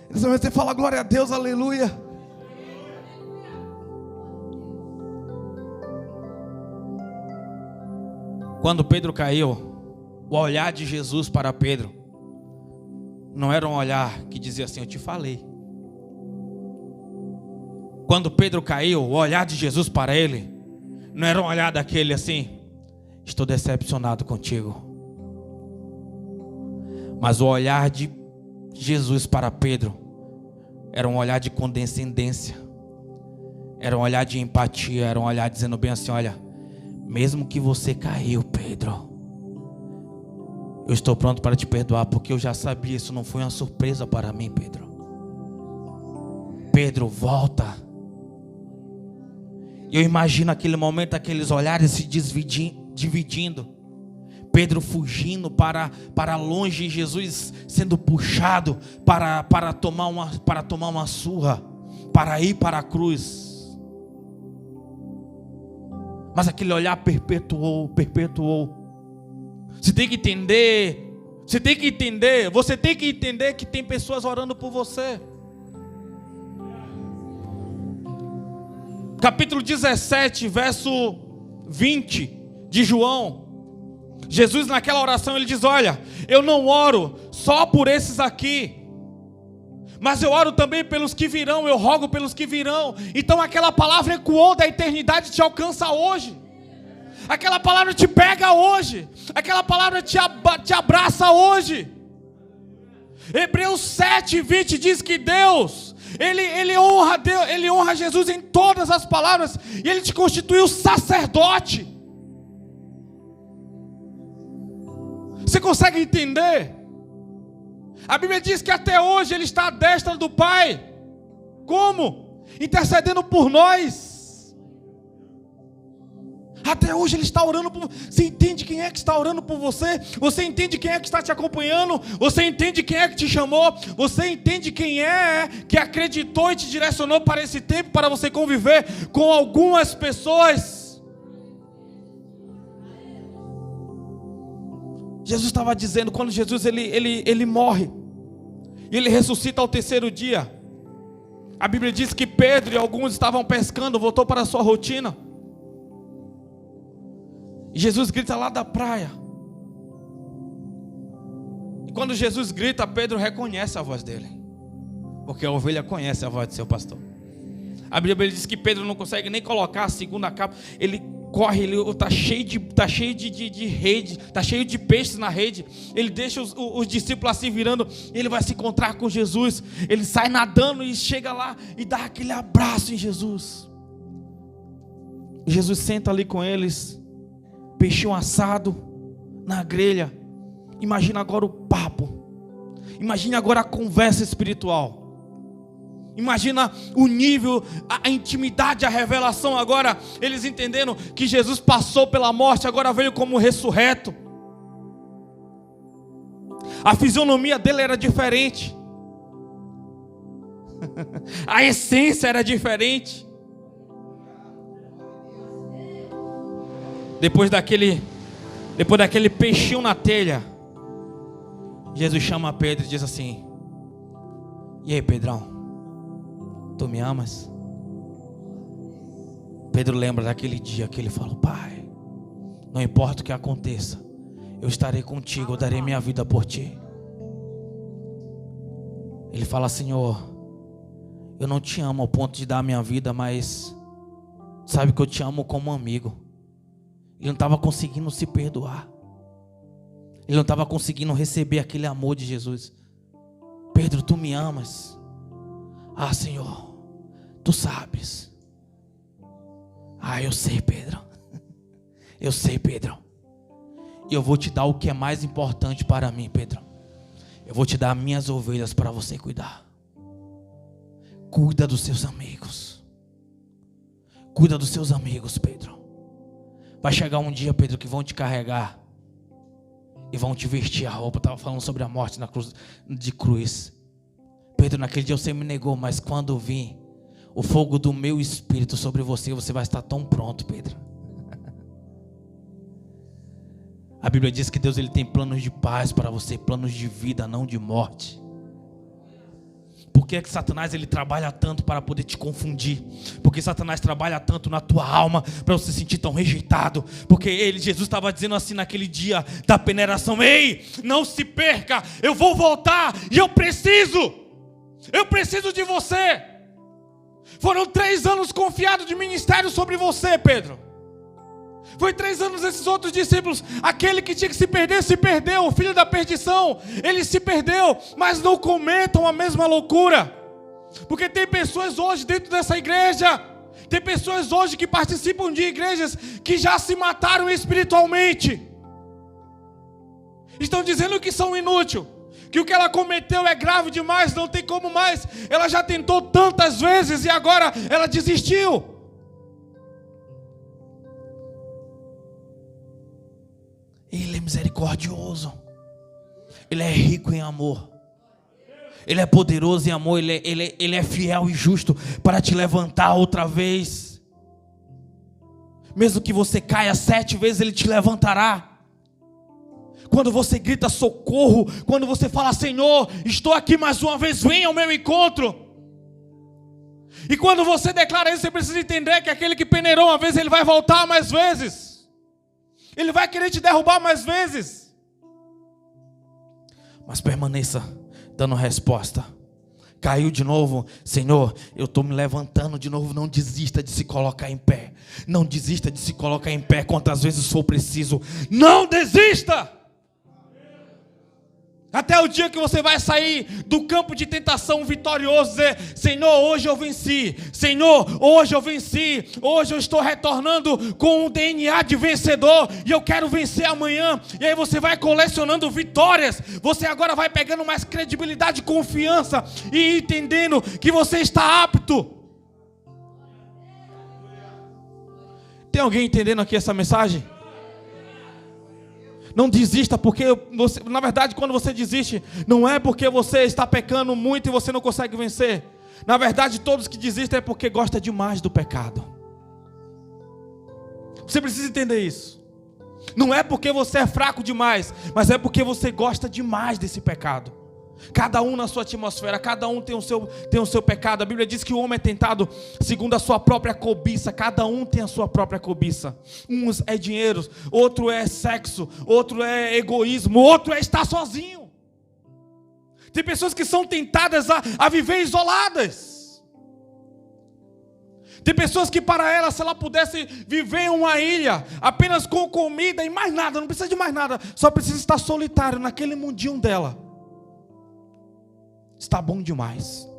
Você fala glória a Deus, aleluia. Quando Pedro caiu, o olhar de Jesus para Pedro não era um olhar que dizia assim: eu te falei. Quando Pedro caiu, o olhar de Jesus para ele não era um olhar daquele assim: estou decepcionado contigo. Mas o olhar de Jesus para Pedro era um olhar de condescendência, era um olhar de empatia, era um olhar dizendo bem assim: olha, mesmo que você caiu, Pedro, eu estou pronto para te perdoar, porque eu já sabia, isso não foi uma surpresa para mim, Pedro. Pedro, volta. Eu imagino aquele momento, aqueles olhares se dividindo. Pedro fugindo para longe, Jesus sendo puxado para tomar uma surra, para ir para a cruz. Mas aquele olhar perpetuou. Você tem que entender que tem pessoas orando por você. Capítulo 17, verso 20 de João. Jesus naquela oração ele diz: olha, eu não oro só por esses aqui, mas eu oro também pelos que virão, eu rogo pelos que virão. Então aquela palavra ecoou da eternidade, te alcança hoje. Aquela palavra te pega hoje. Aquela palavra te abraça hoje. Hebreus 7:20 diz que Deus, Ele honra Jesus em todas as palavras, e Ele te constituiu sacerdote. Você consegue entender? A Bíblia diz que até hoje Ele está à destra do Pai. Como? Intercedendo por nós. Até hoje Ele está orando por você. Você entende quem é que está orando por você? Você entende quem é que está te acompanhando? Você entende quem é que te chamou? Você entende quem é que acreditou e te direcionou para esse tempo, para você conviver com algumas pessoas? Jesus estava dizendo, quando Jesus ele morre, ele ressuscita ao terceiro dia. A Bíblia diz que Pedro e alguns estavam pescando, voltou para a sua rotina. E Jesus grita lá da praia. E quando Jesus grita, Pedro reconhece a voz dele, porque a ovelha conhece a voz do seu pastor. A Bíblia diz que Pedro não consegue nem colocar a segunda capa. Ele corre, ele está cheio de rede, está cheio de peixes na rede. Ele deixa os discípulos assim virando. Ele vai se encontrar com Jesus. Ele sai nadando e chega lá e dá aquele abraço em Jesus. Jesus senta ali com eles, peixinho assado na grelha. Imagina agora o papo. Imagina agora a conversa espiritual. Imagina o nível, a intimidade, a revelação. Agora eles entenderam que Jesus passou pela morte, agora veio como ressurreto. A fisionomia dele era diferente. A essência era diferente. Depois daquele peixinho na telha, Jesus chama Pedro e diz assim: e aí, Pedrão, tu me amas? Pedro lembra daquele dia que ele falou: Pai, não importa o que aconteça, eu estarei contigo, eu darei minha vida por ti. Ele fala: Senhor, eu não te amo ao ponto de dar a minha vida, mas sabe que eu te amo como amigo. Ele não estava conseguindo se perdoar. Ele não estava conseguindo receber aquele amor de Jesus. Pedro, tu me amas? Ah, Senhor, tu sabes. Ah, eu sei, Pedro. Eu sei, Pedro. E eu vou te dar o que é mais importante para mim, Pedro. Eu vou te dar minhas ovelhas para você cuidar. Cuida dos seus amigos. Cuida dos seus amigos, Pedro. Vai chegar um dia, Pedro, que vão te carregar e vão te vestir a roupa. Eu estava falando sobre a morte na cruz, de cruz. Pedro, naquele dia você me negou, mas quando vir o fogo do meu espírito sobre você, você vai estar tão pronto, Pedro. A Bíblia diz que Deus ele tem planos de paz para você, planos de vida, não de morte. Por que Satanás ele trabalha tanto para poder te confundir? Porque Satanás trabalha tanto na tua alma para você se sentir tão rejeitado? Porque Jesus estava dizendo assim naquele dia da peneiração: ei, não se perca, eu vou voltar e eu preciso de você. Foram 3 anos confiados de ministério sobre você, Pedro. Foi 3 anos esses outros discípulos. Aquele que tinha que se perder, se perdeu. O filho da perdição, ele se perdeu. Mas não cometam a mesma loucura. Porque tem pessoas hoje dentro dessa igreja, tem pessoas hoje que participam de igrejas que já se mataram espiritualmente. Estão dizendo que são inúteis, que o que ela cometeu é grave demais, não tem como mais. Ela já tentou tantas vezes e agora ela desistiu. Ele é misericordioso. Ele é rico em amor. Ele é poderoso em amor. Ele é fiel e justo para te levantar outra vez. Mesmo que você caia 7 vezes, Ele te levantará. Quando você grita socorro, quando você fala: Senhor, estou aqui mais uma vez, venha ao meu encontro. E quando você declara isso, você precisa entender que aquele que peneirou uma vez, ele vai voltar mais vezes. Ele vai querer te derrubar mais vezes. Mas permaneça dando resposta. Caiu de novo: Senhor, eu estou me levantando de novo. Não desista de se colocar em pé. Não desista de se colocar em pé quantas vezes for preciso. Não desista. Até o dia que você vai sair do campo de tentação vitorioso, dizer: Senhor, hoje eu venci. Senhor, hoje eu venci. Hoje eu estou retornando com um DNA de vencedor e eu quero vencer amanhã. E aí você vai colecionando vitórias. Você agora vai pegando mais credibilidade e confiança e entendendo que você está apto. Tem alguém entendendo aqui essa mensagem? Não desista, porque você, na verdade, quando você desiste, não é porque você está pecando muito e você não consegue vencer. Na verdade, todos que desistem é porque gostam demais do pecado. Você precisa entender isso. Não é porque você é fraco demais, mas é porque você gosta demais desse pecado. Cada um na sua atmosfera, cada um tem o seu pecado. A Bíblia diz que o homem é tentado segundo a sua própria cobiça. Cada um tem a sua própria cobiça. Uns é dinheiro, outro é sexo, outro é egoísmo, outro é estar sozinho. Tem pessoas que são tentadas a viver isoladas. Tem pessoas que para ela, se ela pudesse viver em uma ilha apenas com comida e mais nada, não precisa de mais nada, só precisa estar solitário naquele mundinho dela, está bom demais.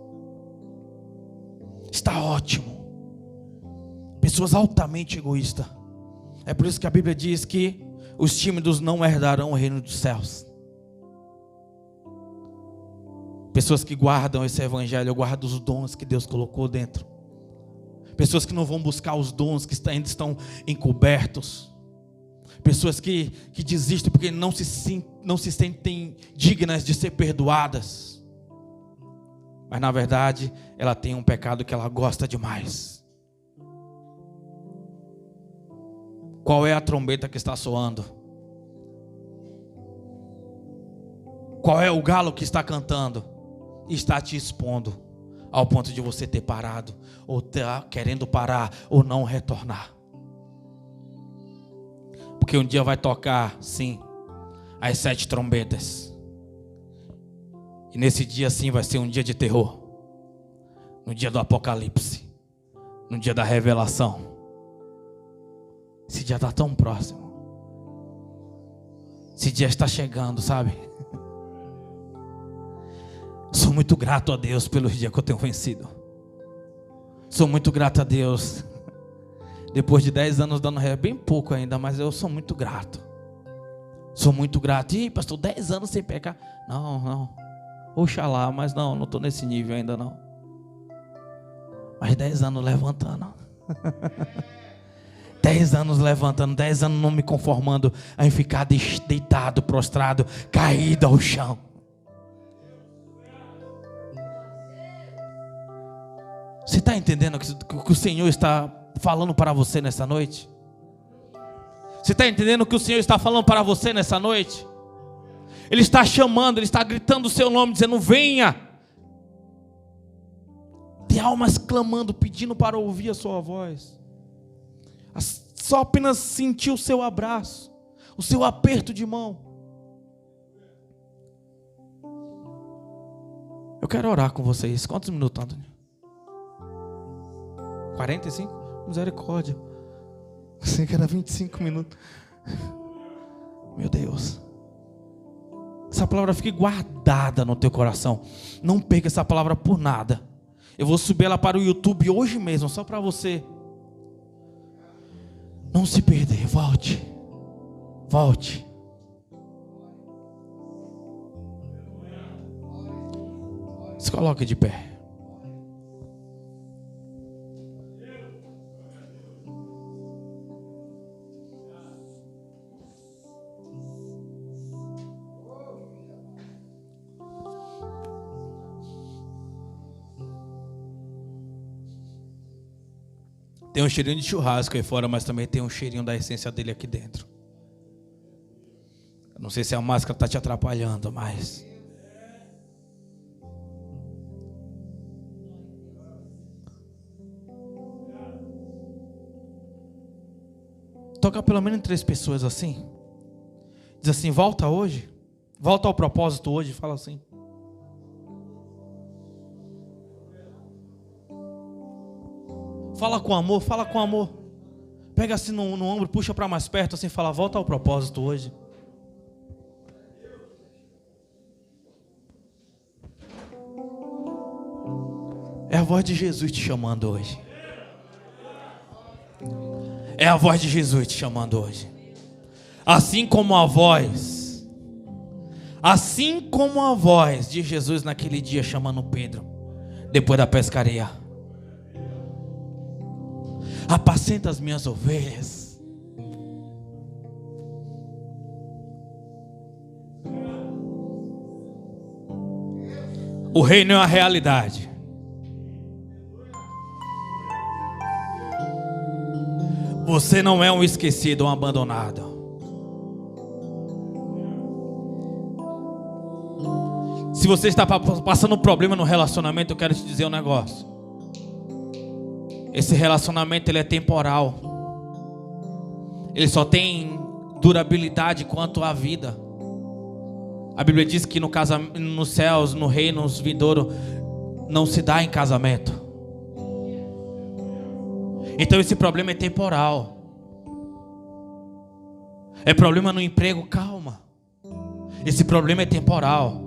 Está ótimo. Pessoas altamente egoístas. É por isso que a Bíblia diz que os tímidos não herdarão o reino dos céus. Pessoas que guardam esse evangelho, guardam os dons que Deus colocou dentro. Pessoas que não vão buscar os dons que ainda estão encobertos. Pessoas que desistem porque não se sentem dignas de ser perdoadas. Mas na verdade, ela tem um pecado que ela gosta demais. Qual é a trombeta que está soando? Qual é o galo que está cantando? E está te expondo ao ponto de você ter parado, ou estar querendo parar, ou não retornar. Porque um dia vai tocar, sim, as 7 trombetas. E nesse dia sim vai ser um dia de terror. No dia do apocalipse. No dia da revelação. Esse dia está tão próximo. Esse dia está chegando, sabe? Sou muito grato a Deus pelos dias que eu tenho vencido. Sou muito grato a Deus. Depois de 10 anos dando ré, bem pouco ainda, mas eu sou muito grato. Sou muito grato. Ih, pastor, 10 anos sem pecar. Não. Oxalá, mas não estou nesse nível ainda não. Mas 10 anos levantando. 10 anos levantando, 10 anos não me conformando em ficar deitado, prostrado, caído ao chão. Você está entendendo o que o Senhor está falando para você nessa noite? Você está entendendo o que o Senhor está falando para você nessa noite? Ele está chamando, Ele está gritando o seu nome, dizendo: venha. Tem almas clamando, pedindo para ouvir a sua voz. Só apenas sentir o seu abraço, o seu aperto de mão. Eu quero orar com vocês. Quantos minutos, Antônio? 45? Misericórdia. Pensei que era 25 minutos. Meu Deus. Essa palavra fique guardada no teu coração. Não perca essa palavra por nada. Eu vou subir ela para o YouTube hoje mesmo, só para você não se perder. Volte. Se coloque de pé. Tem um cheirinho de churrasco aí fora, mas também tem um cheirinho da essência dele aqui dentro. Eu não sei se a máscara está te atrapalhando, mas... Toca pelo menos em 3 pessoas assim. Diz assim: volta hoje. Volta ao propósito hoje. Fala assim. Fala com amor, fala com amor. Pega assim no ombro, puxa para mais perto, assim, fala: volta ao propósito hoje. É a voz de Jesus te chamando hoje. É a voz de Jesus te chamando hoje. Assim como a voz de Jesus naquele dia chamando Pedro, depois da pescaria: apacenta as minhas ovelhas. O reino é uma realidade. Você não é um esquecido, um abandonado. Se você está passando um problema no relacionamento, eu quero te dizer um negócio. Esse relacionamento, ele é temporal. Ele só tem durabilidade quanto à vida. A Bíblia diz que nos céus, no reino vindouro, não se dá em casamento. Então esse problema é temporal. É problema no emprego, calma. Esse problema é temporal.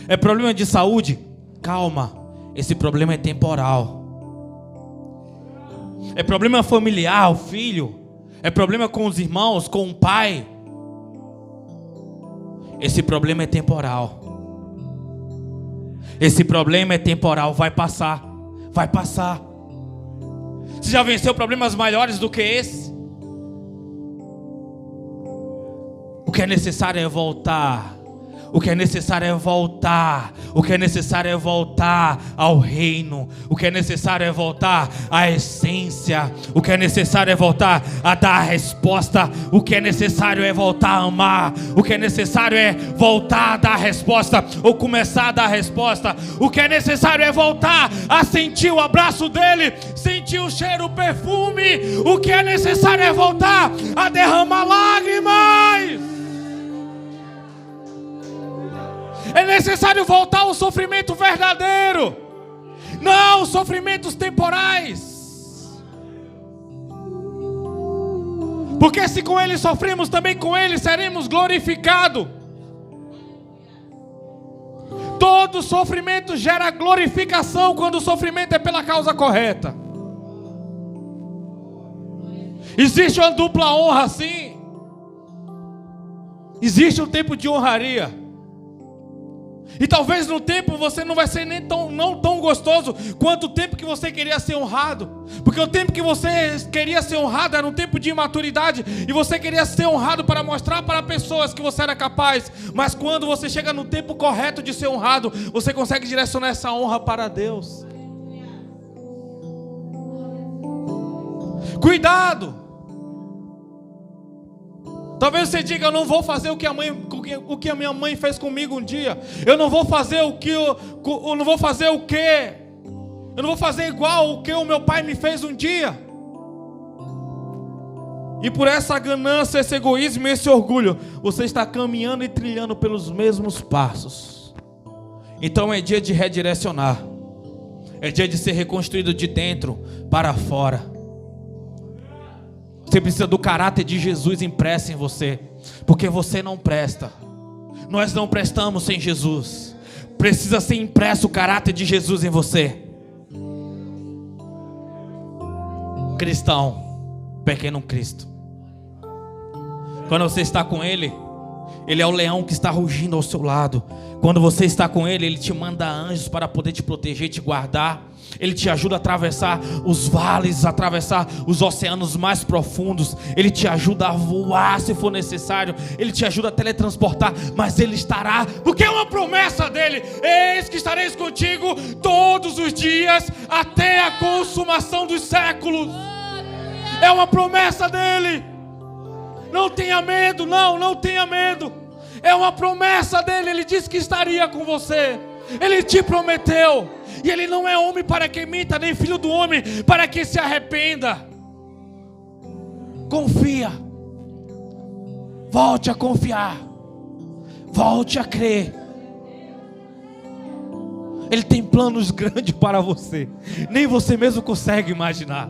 É problema de saúde, calma. Esse problema é temporal. É problema familiar, o filho. É problema com os irmãos, com o pai. Esse problema é temporal. Esse problema é temporal, vai passar. Vai passar. Você já venceu problemas maiores do que esse? O que é necessário é voltar. O que é necessário é voltar. O que é necessário é voltar ao reino. O que é necessário é voltar à essência. O que é necessário é voltar a dar a resposta. O que é necessário é voltar a amar. O que é necessário é voltar a dar a resposta, ou começar a dar a resposta. O que é necessário é voltar a sentir o abraço dele, sentir o cheiro, o perfume. O que é necessário é voltar a derramar lágrimas. É necessário voltar ao sofrimento verdadeiro, não aos sofrimentos temporais. Porque se com Ele sofremos, também com Ele seremos glorificados. Todo sofrimento gera glorificação quando o sofrimento é pela causa correta. Existe uma dupla honra, sim. Existe um tempo de honraria. E talvez no tempo você não vai ser nem não tão gostoso quanto o tempo que você queria ser honrado. Porque o tempo que você queria ser honrado era um tempo de imaturidade. E você queria ser honrado para mostrar para pessoas que você era capaz. Mas quando você chega no tempo correto de ser honrado, você consegue direcionar essa honra para Deus. Cuidado! Talvez você diga: eu não vou fazer o que a minha mãe fez comigo um dia. Eu não vou fazer eu não vou fazer o que? Eu não vou fazer igual o que o meu pai me fez um dia. E por essa ganância, esse egoísmo e esse orgulho, você está caminhando e trilhando pelos mesmos passos. Então é dia de redirecionar. É dia de ser reconstruído de dentro para fora. Você precisa do caráter de Jesus impresso em você, porque você não presta. Nós não prestamos sem Jesus. Precisa ser impresso o caráter de Jesus em você. Cristão, pequeno Cristo. Quando você está com Ele, Ele é o leão que está rugindo ao seu lado. Quando você está com Ele, Ele te manda anjos para poder te proteger e te guardar. Ele te ajuda a atravessar os vales, a atravessar os oceanos mais profundos. Ele te ajuda a voar se for necessário. Ele te ajuda a teletransportar, mas Ele estará, porque é uma promessa dEle: eis que estareis contigo todos os dias até a consumação dos séculos. É uma promessa dEle. Não tenha medo, não tenha medo. É uma promessa dEle. Ele disse que estaria com você. Ele te prometeu. E Ele não é homem para que minta, nem filho do homem para que se arrependa. Confia. Volte a confiar. Volte a crer. Ele tem planos grandes para você. Nem você mesmo consegue imaginar.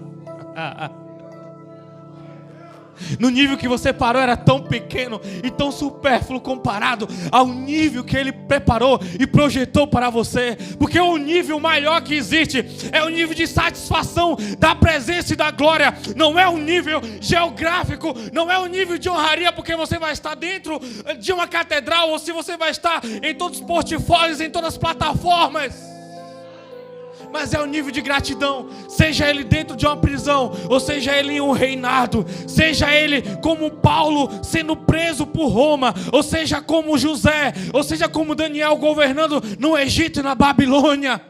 No nível que você parou era tão pequeno e tão supérfluo comparado ao nível que Ele preparou e projetou para você. Porque o nível maior que existe é o nível de satisfação da presença e da glória. Não é um nível geográfico, não é um nível de honraria, porque você vai estar dentro de uma catedral, ou se você vai estar em todos os portfólios, em todas as plataformas. Mas é o nível de gratidão. Seja ele dentro de uma prisão, ou seja ele em um reinado, seja ele como Paulo sendo preso por Roma, ou seja como José, ou seja como Daniel governando no Egito e na Babilônia.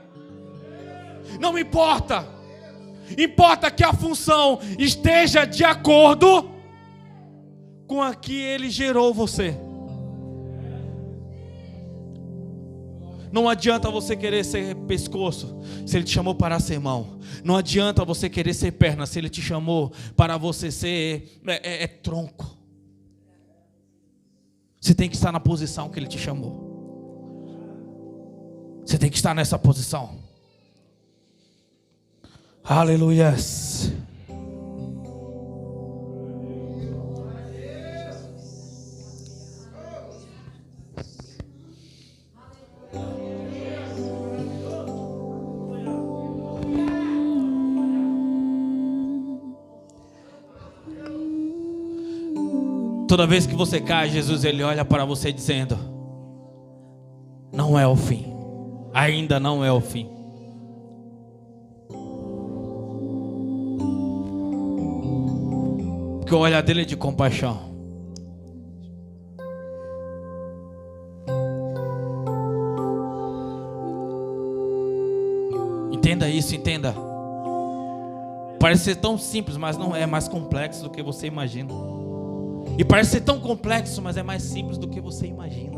Não importa. Importa que a função esteja de acordo com a que Ele gerou você. Não adianta você querer ser pescoço se Ele te chamou para ser mão. Não adianta você querer ser perna se Ele te chamou para você ser tronco. Você tem que estar na posição que Ele te chamou. Você tem que estar nessa posição. Aleluias. Toda vez que você cai, Jesus Ele olha para você dizendo: não é o fim. Ainda não é o fim. Porque o olhar dele é de compaixão. Entenda isso, entenda. Parece ser tão simples, mas não é. Mais complexo do que você imagina. E parece ser tão complexo, mas é mais simples do que você imagina.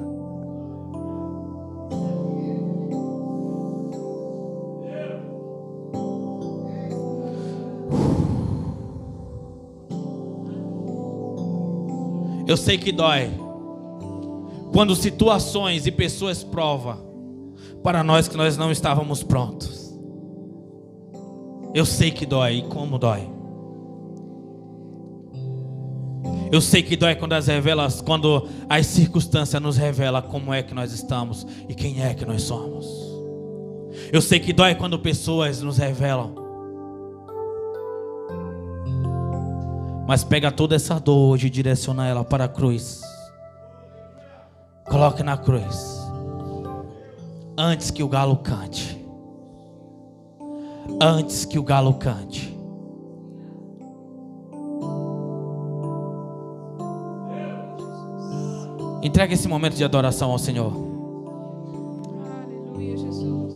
Eu sei que dói quando situações e pessoas provam para nós que nós não estávamos prontos. Eu sei que dói, e como dói. Eu sei que dói quando quando as circunstâncias nos revelam como é que nós estamos e quem é que nós somos. Eu sei que dói quando pessoas nos revelam. Mas pega toda essa dor hoje e direciona ela para a cruz. Coloque na cruz. Antes que o galo cante. Antes que o galo cante. Entregue esse momento de adoração ao Senhor.